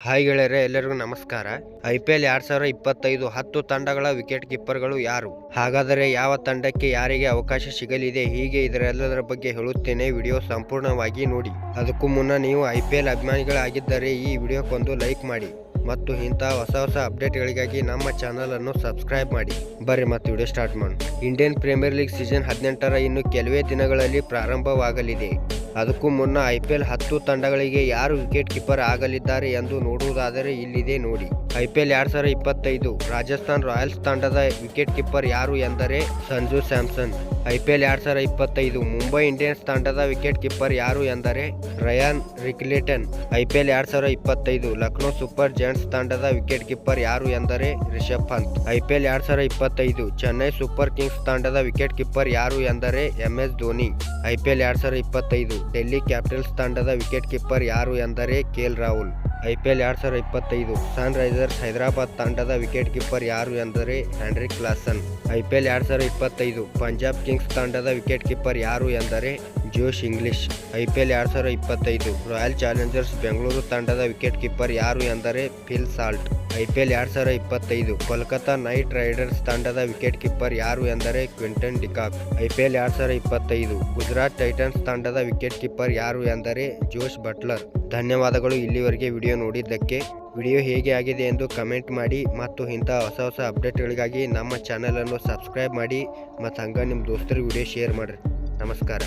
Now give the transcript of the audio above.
Hi ಗೆಳೆಯರೆ, ಎಲ್ಲರಿಗೂ ನಮಸ್ಕಾರ. IPL 2025 10 ತಂಡಗಳ ವಿಕೆಟ್ ಕೀಪರ್ಗಳು ಯಾರು? ಹಾಗಾದರೆ ಯಾವ ತಂಡಕ್ಕೆ ಯಾರಿಗೆ ಅವಕಾಶ ಸಿಗಲಿದೆ? ಹೀಗೆ ಇದರೆಲ್ಲದರ ಬಗ್ಗೆ ಹೇಳುತ್ತೇನೆ. ವಿಡಿಯೋ ಸಂಪೂರ್ಣವಾಗಿ ನೋಡಿ. ಅದಕ್ಕೂ ಮುನ್ನ ನೀವು IPL ಅಭಿಮಾನಿಗಳಾಗಿದ್ದರೆ ಈ ವಿಡಿಯೋಕ್ಕೊಂದು ಲೈಕ್ ಮಾಡಿ ಮತ್ತು ಇಂತಹ ಹೊಸ ಅಪ್ಡೇಟ್ಗಳಿಗಾಗಿ ನಮ್ಮ ಚಾನಲ್ ಅನ್ನು ಸಬ್ಸ್ಕ್ರೈಬ್ ಮಾಡಿ. ಬರ್ರಿ ಮತ್ತು ವಿಡಿಯೋ ಸ್ಟಾರ್ಟ್ ಮಾಡೋಣ. ಇಂಡಿಯನ್ ಪ್ರೀಮಿಯರ್ ಲೀಗ್ ಸೀಸನ್ 18ರ ಇನ್ನು ಕೆಲವೇ ದಿನಗಳಲ್ಲಿ ಪ್ರಾರಂಭವಾಗಲಿದೆ. ಅದಕ್ಕೂ ಮುನ್ನ IPL 10 ತಂಡಗಳಿಗೆ ಯಾರು ವಿಕೆಟ್ ಕೀಪರ್ ಆಗಲಿದ್ದಾರೆ ಎಂದು ನೋಡುವುದಾದರೆ ಇಲ್ಲಿದೆ ನೋಡಿ. IPL 2025 ರಾಜಸ್ಥಾನ್ ರಾಯಲ್ಸ್ ತಂಡದ ವಿಕೆಟ್ ಕೀಪರ್ ಯಾರು ಎಂದರೆ ಸಂಜು ಸ್ಯಾಮ್ಸನ್. IPL 2025 ಮುಂಬೈ ಇಂಡಿಯನ್ಸ್ ತಂಡದ ವಿಕೆಟ್ ಕೀಪರ್ ಯಾರು ಎಂದರೆ Ryan Rickelton. IPL 2025 Lucknow super giants ತಂಡದ ವಿಕೆಟ್ ಕೀಪರ್ ಯಾರು ಎಂದರೆ Rishabh Pant. IPL 2025 Chennai super kings ತಂಡದ ವಿಕೆಟ್ ಕೀಪರ್ ಯಾರು ಎಂದರೆ MS Dhoni. IPL 2025 Delhi capitals ತಂಡದ ವಿಕೆಟ್ ಕೀಪರ್ ಯಾರು ಎಂದರೆ KL Rahul. IPL 2025 sunrisers Hyderabad ತಂಡದ ವಿಕೆಟ್ ಕೀಪರ್ ಯಾರು ಎಂದರೆ Heinrich Klaasen. IPL 2025 Punjab kings ತಂಡದ ವಿಕೆಟ್ ಕೀಪರ್ ಯಾರು ಎಂದರೆ Josh Inglis. IPL 2025 royal challengers Bengaluru ತಂಡದ ವಿಕೆಟ್ ಕೀಪರ್ ಯಾರು ಎಂದರೆ Phil Salt. IPL 2025 Kolkata knight riders ತಂಡದ ವಿಕೆಟ್ ಕೀಪರ್ ಯಾರು ಎಂದರೆ Quinton de Kock. IPL 2025 Gujarat titans ತಂಡದ ವಿಕೆಟ್ ಕೀಪರ್ ಯಾರು ಎಂದರೆ ಜೋಶ್ ಬಟ್ಲರ್. ಧನ್ಯವಾದಗಳು ಇಲ್ಲಿವರೆಗೆ ವಿಡಿಯೋ ನೋಡಿದ್ದಕ್ಕೆ. ವಿಡಿಯೋ ಹೇಗೆ ಆಗಿದೆ ಎಂದು ಕಮೆಂಟ್ ಮಾಡಿ ಮತ್ತು ಇಂತಹ ಹೊಸ ಅಪ್ಡೇಟ್ಗಳಿಗಾಗಿ ನಮ್ಮ ಚಾನಲನ್ನು ಸಬ್ಸ್ಕ್ರೈಬ್ ಮಾಡಿ ಮತ್ತು ಹಂಗೆ ನಿಮ್ಮ ದೋಸ್ತರಿಗೆ ವಿಡಿಯೋ ಶೇರ್ ಮಾಡಿರಿ. ನಮಸ್ಕಾರ.